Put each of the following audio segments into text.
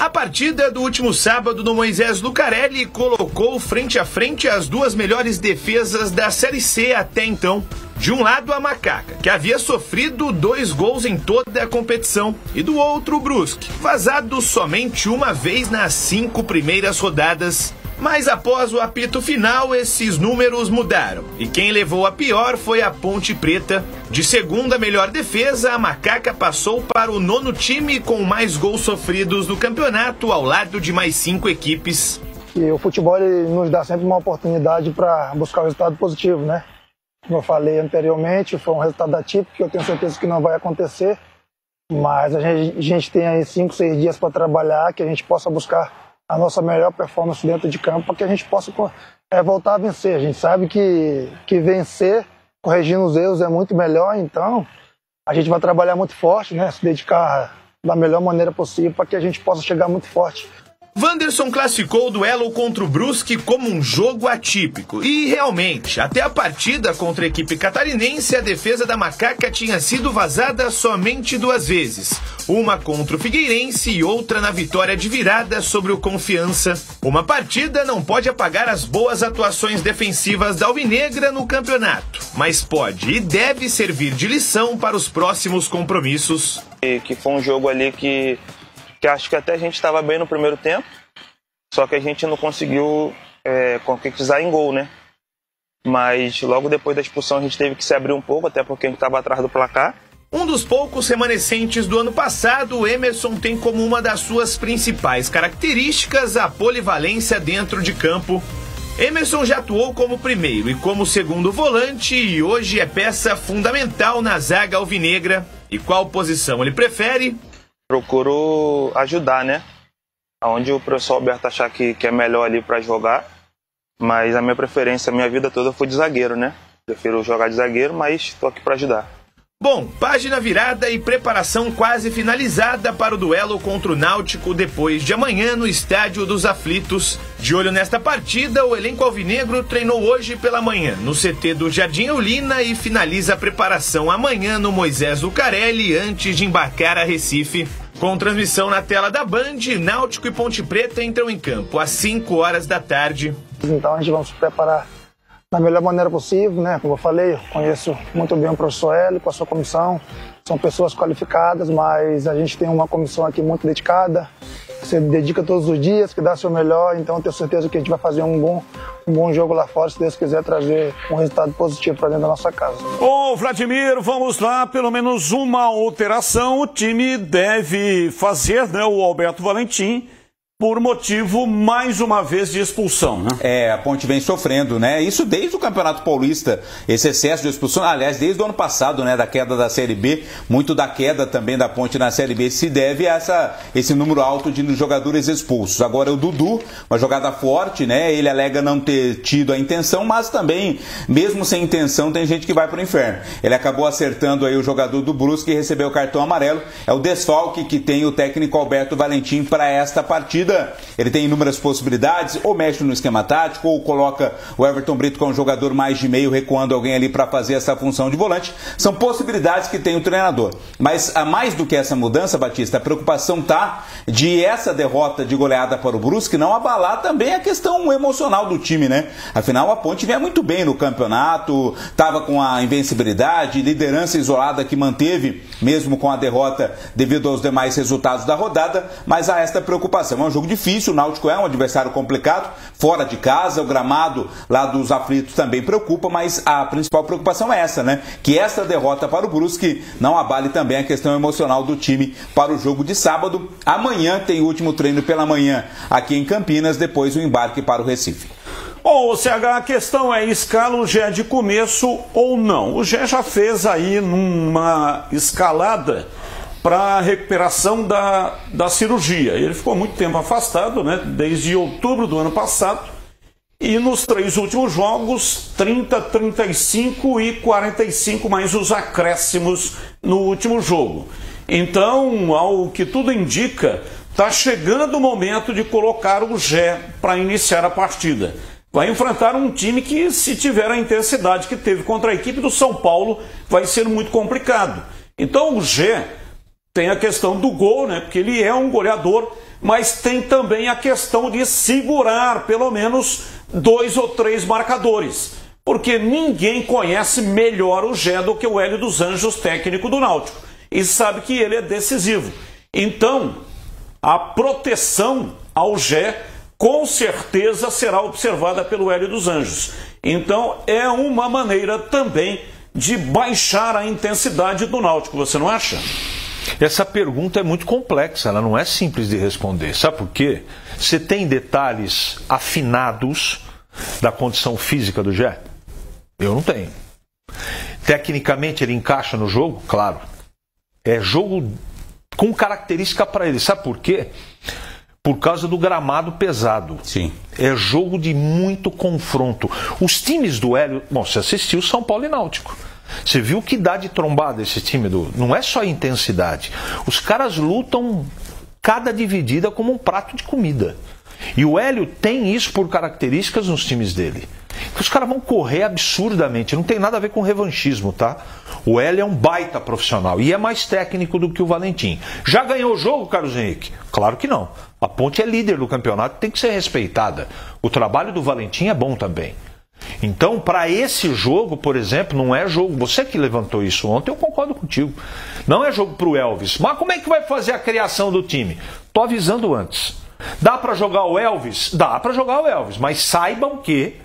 A partida do último sábado no Moisés Lucarelli colocou frente a frente as duas melhores defesas da Série C até então. De um lado, a Macaca, que havia sofrido 2 gols em toda a competição, e do outro, o Brusque, vazado somente uma vez nas 5 primeiras rodadas. Mas após o apito final, esses números mudaram. E quem levou a pior foi a Ponte Preta. De segunda melhor defesa, a Macaca passou para o 9º time com mais gols sofridos no campeonato, ao lado de mais 5 equipes. E o futebol ele nos dá sempre uma oportunidade para buscar o resultado positivo, né? Como eu falei anteriormente, foi um resultado atípico que eu tenho certeza que não vai acontecer. Mas a gente tem aí 5, 6 dias para trabalhar, que a gente possa buscar a nossa melhor performance dentro de campo para que a gente possa voltar a vencer. A gente sabe que vencer, corrigindo os erros, é muito melhor, então a gente vai trabalhar muito forte, né? Se dedicar da melhor maneira possível para que a gente possa chegar muito forte. Wanderson classificou o duelo contra o Brusque como um jogo atípico. E realmente, até a partida contra a equipe catarinense, a defesa da Macaca tinha sido vazada somente 2 vezes. Uma contra o Figueirense e outra na vitória de virada sobre o Confiança. Uma partida não pode apagar as boas atuações defensivas da Alvinegra no campeonato, mas pode e deve servir de lição para os próximos compromissos. Que foi um jogo ali que acho que até a gente estava bem no primeiro tempo, só que a gente não conseguiu concretizar em gol, né? Mas logo depois da expulsão a gente teve que se abrir um pouco, até porque a gente estava atrás do placar. Um dos poucos remanescentes do ano passado, o Emerson tem como uma das suas principais características a polivalência dentro de campo. Emerson já atuou como primeiro e como segundo volante e hoje é peça fundamental na zaga alvinegra. E qual posição ele prefere? Procuro ajudar, né? Onde o professor Alberto achar que é melhor ali para jogar. Mas a minha preferência, a minha vida toda foi de zagueiro, né? Prefiro jogar de zagueiro, mas estou aqui para ajudar. Bom, página virada e preparação quase finalizada para o duelo contra o Náutico depois de amanhã no Estádio dos Aflitos. De olho nesta partida, o elenco alvinegro treinou hoje pela manhã no CT do Jardim Eulina e finaliza a preparação amanhã no Moisés Lucarelli antes de embarcar a Recife. Com transmissão na tela da Band, Náutico e Ponte Preta entram em campo às 5 horas da tarde. Então a gente vai se preparar da melhor maneira possível, né? Como eu falei, eu conheço muito bem o professor Hélio com a sua comissão, são pessoas qualificadas, mas a gente tem uma comissão aqui muito dedicada, que se dedica todos os dias, que dá seu melhor, então eu tenho certeza que a gente vai fazer um bom jogo lá fora, se Deus quiser trazer um resultado positivo para dentro da nossa casa. Ô Vladimir, vamos lá, pelo menos uma alteração o time deve fazer, né? O Alberto Valentim, por motivo, mais uma vez, de expulsão, né? A Ponte vem sofrendo, né? Isso desde o Campeonato Paulista, esse excesso de expulsão, aliás, desde o ano passado, né? Da queda da Série B, muito da queda também da Ponte na Série B se deve a esse número alto de jogadores expulsos. Agora o Dudu, uma jogada forte, né? Ele alega não ter tido a intenção, mas também, mesmo sem intenção, tem gente que vai pro inferno. Ele acabou acertando aí o jogador do Brusque e recebeu o cartão amarelo. É o desfalque que tem o técnico Alberto Valentim para esta partida. Ele tem inúmeras possibilidades, ou mexe no esquema tático, ou coloca o Everton Brito com um jogador mais de meio, recuando alguém ali para fazer essa função de volante. São possibilidades que tem o treinador. Mas a mais do que essa mudança, Batista, a preocupação tá de essa derrota de goleada para o Brusque não abalar também a questão emocional do time, né? Afinal, a Ponte vinha muito bem no campeonato, estava com a invencibilidade, liderança isolada que manteve, mesmo com a derrota devido aos demais resultados da rodada, mas há esta preocupação. É um jogo difícil, o Náutico é um adversário complicado, fora de casa, o gramado lá dos Aflitos também preocupa, mas a principal preocupação é essa, né? Que esta derrota para o Brusque não abale também a questão emocional do time para o jogo de sábado. Amanhã tem o último treino pela manhã aqui em Campinas, depois o embarque para o Recife. Bom, CH, a questão é, escala o Gé de começo ou não? O Gé já fez aí numa escalada para a recuperação da cirurgia. Ele ficou muito tempo afastado, né, desde outubro do ano passado, e nos 3 últimos jogos, 30, 35 e 45, mais os acréscimos no último jogo. Então, ao que tudo indica, está chegando o momento de colocar o Gé para iniciar a partida. Vai enfrentar um time que, se tiver a intensidade que teve contra a equipe do São Paulo, vai ser muito complicado. Então o Gé Tem a questão do gol, né? Porque ele é um goleador, mas tem também a questão de segurar pelo menos 2 ou 3 marcadores. Porque ninguém conhece melhor o Gé do que o Hélio dos Anjos, técnico do Náutico. E sabe que ele é decisivo. Então, a proteção ao Gé com certeza será observada pelo Hélio dos Anjos. Então, é uma maneira também de baixar a intensidade do Náutico, você não acha? Essa pergunta é muito complexa, ela não é simples de responder. Sabe por quê? Você tem detalhes afinados da condição física do Gé? Eu não tenho. Tecnicamente ele encaixa no jogo? Claro. É jogo com característica para ele. Sabe por quê? Por causa do gramado pesado. Sim. É jogo de muito confronto. Os times do Hélio... Bom, você assistiu São Paulo e Náutico. Você viu que dá de trombada esse time do... Não é só intensidade. Os caras lutam cada dividida como um prato de comida. E o Hélio tem isso por características nos times dele. Os caras vão correr absurdamente. Não tem nada a ver com revanchismo, tá? O Hélio é um baita profissional e é mais técnico do que o Valentim. Já ganhou o jogo, Carlos Henrique? Claro que não. A Ponte é líder do campeonato, tem que ser respeitada. O trabalho do Valentim é bom também. Então, para esse jogo, por exemplo, não é jogo... Você que levantou isso ontem, eu concordo contigo. Não é jogo para o Elvis. Mas como é que vai fazer a criação do time? Tô avisando antes. Dá para jogar o Elvis? Dá para jogar o Elvis, mas saibam que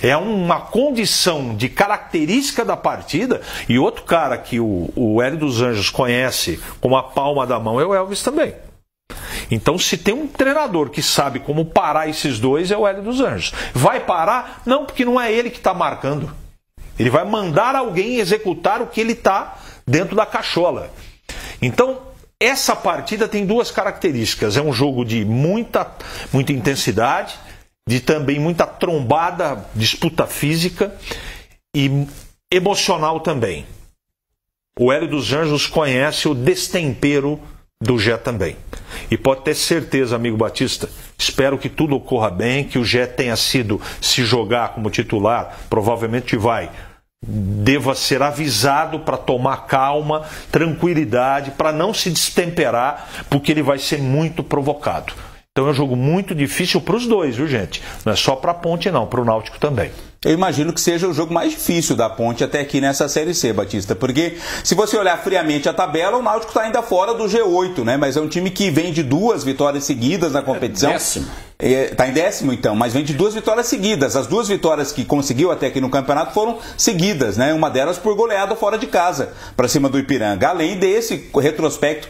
é uma condição de característica da partida, e outro cara que o Hélio dos Anjos conhece como a palma da mão é o Elvis também. Então, se tem um treinador que sabe como parar esses dois, é o Hélio dos Anjos. Vai parar? Não, porque não é ele que está marcando. Ele vai mandar alguém executar o que ele está dentro da cachola. Então, essa partida tem 2 características. É um jogo de muita intensidade, de também muita trombada, disputa física e emocional também. O Hélio dos Anjos conhece o destempero do Gé também. E pode ter certeza, amigo Batista, espero que tudo ocorra bem, que o Gé tenha sido, se jogar como titular, provavelmente vai, deva ser avisado para tomar calma, tranquilidade, para não se destemperar, porque ele vai ser muito provocado. Então é um jogo muito difícil para os dois, viu, gente? Não é só para a Ponte, não, para o Náutico também. Eu imagino que seja o jogo mais difícil da Ponte até aqui nessa Série C, Batista, porque se você olhar friamente a tabela, o Náutico está ainda fora do G8, né? Mas é um time que vem de 2 vitórias seguidas na competição. Está em 10º então, mas vem de 2 vitórias seguidas. As 2 vitórias que conseguiu até aqui no campeonato foram seguidas, né? Uma delas por goleada fora de casa, para cima do Ipiranga. Além desse retrospecto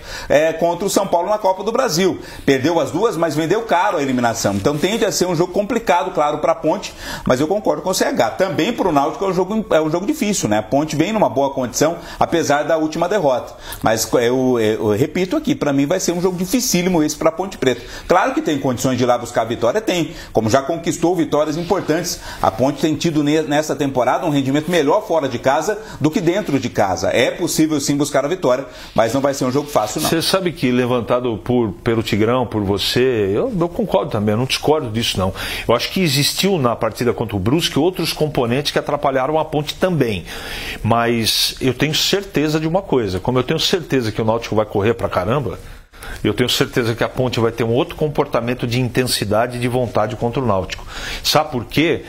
contra o São Paulo na Copa do Brasil. Perdeu as 2, mas vendeu caro a eliminação. Então tende a ser um jogo complicado, claro, para a Ponte, mas eu concordo com o CH. Também para o Náutico é um jogo difícil, né? A Ponte vem numa boa condição, apesar da última derrota. Mas eu repito aqui, para mim vai ser um jogo dificílimo esse para a Ponte Preta. Claro que tem condições de ir lá buscar a vitória, tem. Como já conquistou vitórias importantes. A Ponte tem tido nessa temporada um rendimento melhor fora de casa do que dentro de casa. É possível sim buscar a vitória, mas não vai ser um jogo fácil, não. Você sabe que levantado pelo Tigrão, por você, eu concordo também, eu não discordo disso não. Eu acho que existiu na partida contra o Brusque outros componentes que atrapalharam a Ponte também. Mas eu tenho certeza de uma coisa, como eu tenho certeza que o Náutico vai correr pra caramba, eu tenho certeza que a Ponte vai ter um outro comportamento de intensidade e de vontade contra o Náutico. Sabe por quê?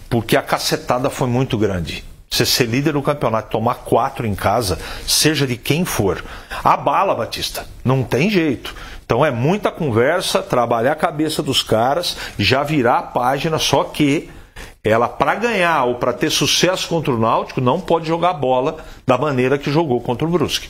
Porque a cacetada foi muito grande. Você ser líder do campeonato, tomar 4 em casa, seja de quem for, abala, Batista. Não tem jeito. Então é muita conversa, trabalhar a cabeça dos caras, já virar a página, só que ela, para ganhar ou para ter sucesso contra o Náutico, não pode jogar bola da maneira que jogou contra o Brusque.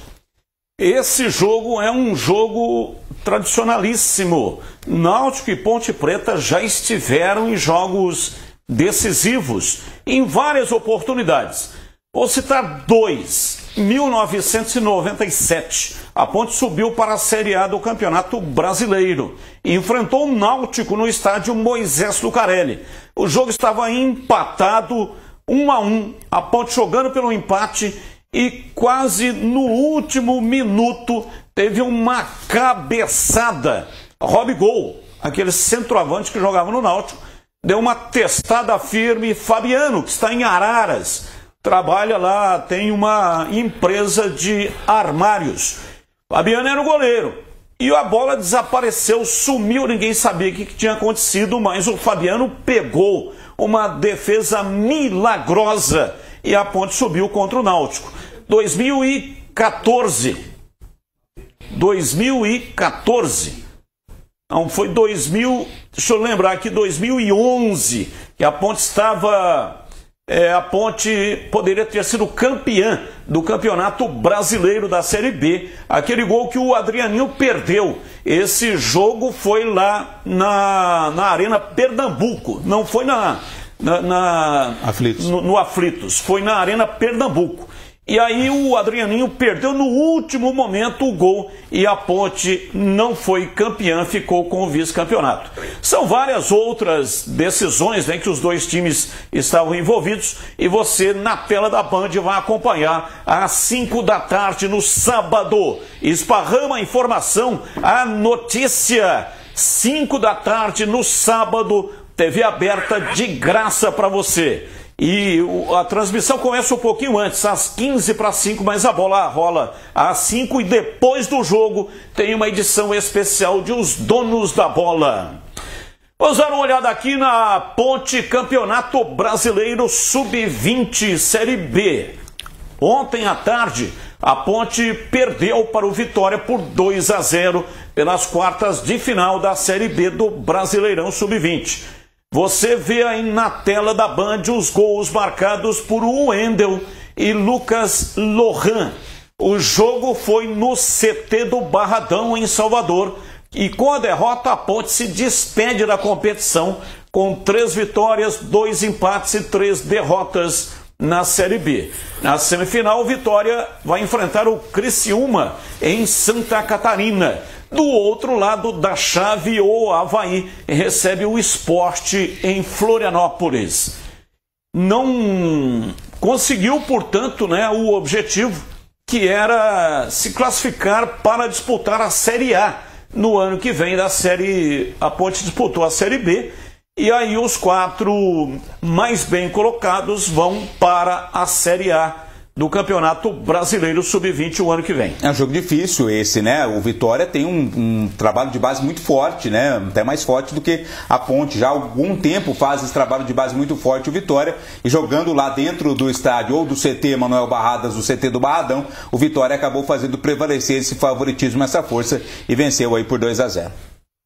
Esse jogo é um jogo tradicionalíssimo. Náutico e Ponte Preta já estiveram em jogos decisivos em várias oportunidades. Vou citar 2. 1997, a Ponte subiu para a Série A do Campeonato Brasileiro e enfrentou o Náutico no estádio Moisés Lucarelli. O jogo estava empatado 1-1, a Ponte jogando pelo empate e quase no último minuto teve uma cabeçada. Robigol, aquele centroavante que jogava no Náutico, deu uma testada firme. Fabiano, que está em Araras, trabalha lá, tem uma empresa de armários. Fabiano era o goleiro. E a bola desapareceu, sumiu, ninguém sabia o que tinha acontecido, mas o Fabiano pegou uma defesa milagrosa e a Ponte subiu contra o Náutico. 2014. Não, foi 2000, deixa eu lembrar aqui, 2011, que a Ponte estava... a Ponte poderia ter sido campeã do Campeonato Brasileiro da Série B. Aquele gol que o Adrianinho perdeu. Esse jogo foi lá na Arena Pernambuco. Não foi Aflitos. No Aflitos. Foi na Arena Pernambuco. E aí o Adrianinho perdeu no último momento o gol e a Ponte não foi campeã, ficou com o vice-campeonato. São várias outras decisões, né, que os dois times estavam envolvidos e você na tela da Band vai acompanhar às 5 da tarde no sábado. Esparrama a informação, a notícia, 5 da tarde no sábado, TV aberta de graça para você. E a transmissão começa um pouquinho antes, às 15:45, mas a bola rola às 5 e depois do jogo tem uma edição especial de Os Donos da Bola. Vamos dar uma olhada aqui na Ponte Campeonato Brasileiro Sub-20 Série B. Ontem à tarde, a Ponte perdeu para o Vitória por 2-0 pelas quartas de final da Série B do Brasileirão Sub-20. Você vê aí na tela da Band os gols marcados por Wendel e Lucas Lohan. O jogo foi no CT do Barradão, em Salvador. E com a derrota, a Ponte se despede da competição com 3 vitórias, 2 empates e 3 derrotas na Série B. Na semifinal, Vitória vai enfrentar o Criciúma em Santa Catarina. Do outro lado da chave, o Avaí recebe o Sport em Florianópolis. Não conseguiu, portanto, né, o objetivo que era se classificar para disputar a Série A no ano que vem da Série. A Ponte disputou a Série B e aí os 4 mais bem colocados vão para a Série A do Campeonato Brasileiro Sub-20 o ano que vem. É um jogo difícil esse, né? O Vitória tem um trabalho de base muito forte, né? Até mais forte do que a Ponte. Já há algum tempo faz esse trabalho de base muito forte o Vitória, e jogando lá dentro do estádio ou do CT Manuel Barradas, do CT do Barradão, o Vitória acabou fazendo prevalecer esse favoritismo, essa força, e venceu aí por 2-0.